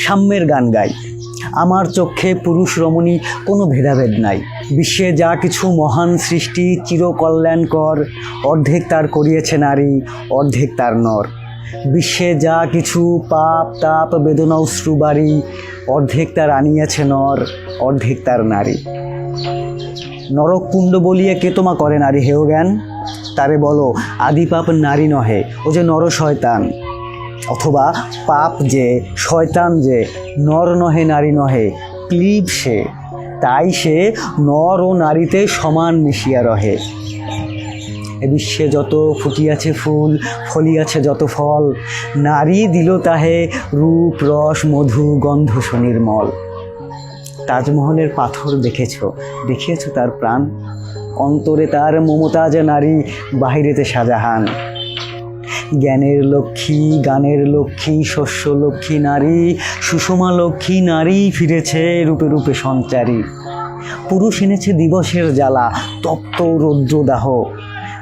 সাম্যের গান গাই। আমার চক্ষে পুরুষ রমণী কোনো ভেদাভেদ নাই। বিশ্বে যা কিছু মহান সৃষ্টি চিরকল্যাণকর, অর্ধেক তার করিয়েছে নারী, অর্ধেক তার নর। বিশ্বে যা কিছু পাপ তাপ বেদনা অশ্রুবাড়ি, অর্ধেক তার আনিয়াছে নর, অর্ধেক তার নারী। নরক কুণ্ড বলিয়ে কে তোমা করে নারী হেয় জ্ঞান? তারে বলো আদি পাপ নারী নহে, ও যে নর শয়তান। অথবা পাপ যে শয়তান যে নর নহে নারী নহে, ক্লীব সে, তাই সে নর ও নারীতে সমান মিশিয়া রহে। এ বিশ্বে যত ফুটিয়াছে ফুল, ফলিয়াছে যত ফল, নারী দিল তাহে রূপ রস মধু গন্ধ সুনির্মল। তাজমহলের পাথর দেখিয়েছ তার প্রাণ, অন্তরে তার মমতাজ নারী, বাহিরেতে শাহজাহান। জ্ঞানের লক্ষ্মী গানের লক্ষ্মী শস্য লক্ষ্মী নারী, সুষমা লক্ষ্মী নারী ফিরেছে রূপে রূপে সঞ্চারী। পুরুষ এনেছে দিবসের জ্বালা তপ্ত রৌদ্রদাহ,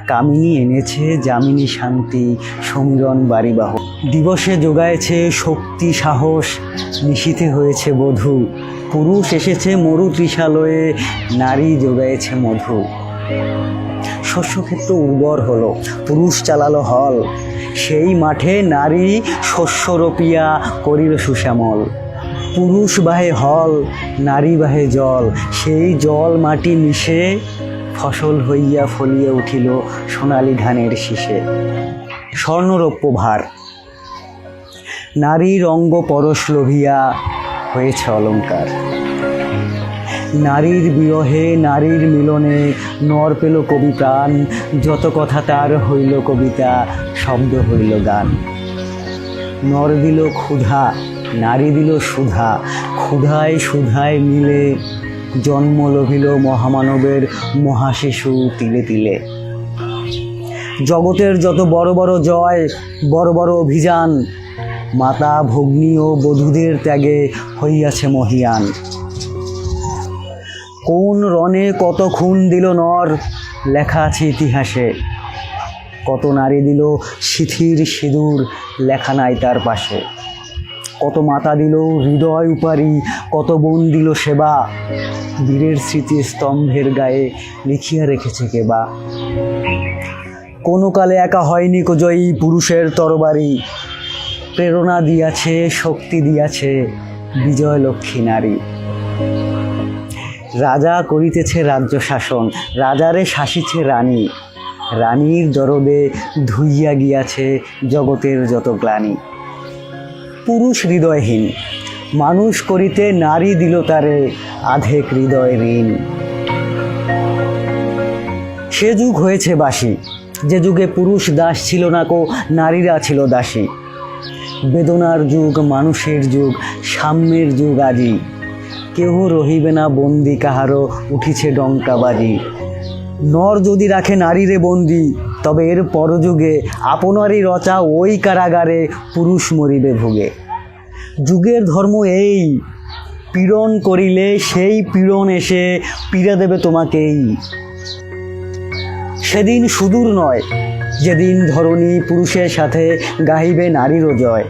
কামিনী এনেছে যামিনী শান্তি সমীরণ বাড়িবাহ। দিবসে যোগায়েছে শক্তি সাহস, নিশীথে হয়েছে বধূ। পুরুষ এসেছে মরু তৃষালয়ে, নারী যোগায়েছে মধু। শস্যক্ষেত্র উর্বর হলো, পুরুষ চালালো হল, সেই মাঠে নারী শস্য রোপিয়া করিল সুশ্যামল। পুরুষ বাহে হল, নারী বাহে জল, সেই জল মাটি মিশে ফসল হইয়া ফলিয়া উঠিল সোনালি ধানের শীষে। স্বর্ণরৌপ্য ভার, নারীর অঙ্গ পরশ লোভিয়া হয়েছে অলঙ্কার। নারীর বিরহে নারীর মিলনে নর পেল কবি প্রাণ, যত কথা তার হইল কবিতা, শব্দ হইল গান। নর দিল ক্ষুধা, নারী দিল সুধা, ক্ষুধায় সুধায় মিলে জন্ম লভিল মহামানবের মহাশিশু তিলে তিলে। জগতের যত বড় বড় জয়, বড় বড় অভিযান, মাতা ভগ্নী ও বধূদের ত্যাগে হইয়াছে মহিয়ান। কোন রণে কত খুন দিল নর, লেখা আছে ইতিহাসে। কত নারী দিল সিথির সিঁদুর, লেখা নাই তার পাশে। কত মাতা দিল হৃদয় উপারি, কত বোন দিল সেবা, বীরের স্মৃতি স্তম্ভের গায়ে লিখিয়া রেখেছে কেবা। কোনো কালে একা হয়নি কো জয়ী পুরুষের তরবারি, প্রেরণা দিয়াছে শক্তি দিয়াছে বিজয় লক্ষ্মী নারী। রাজা করিতেছে রাজ্য শাসন, রাজারে শাসিছে রানী, রানীর দরদে ধুইয়া গিয়াছে জগতের যত গ্লানি। পুরুষ হৃদয়হীন মানুষ করিতে নারী দিল তারে আধেক হৃদয় ঋণ। সে যুগ হয়েছে বাসি, যে যুগে পুরুষ দাস ছিল না কো, নারীরা ছিল দাসী। বেদনার যুগ মানুষের যুগ, সাম্যের যুগ আজি। কেহ রহিবে না বন্দি কাহারও, উঠিছে ডঙ্কাবাজি। নর যদি রাখে নারীরে বন্দি, তবে এর পরযুগে আপনারই রচা ওই কারাগারে পুরুষ মরিবে ভুগে। যুগের ধর্ম এই, পীড়ন করিলে সেই পীড়ন এসে পীড়া দেবে তোমাকেই। সেদিন সুদূর নয় যেদিন ধরণী পুরুষের সাথে গাহিবে নারীরও জয়।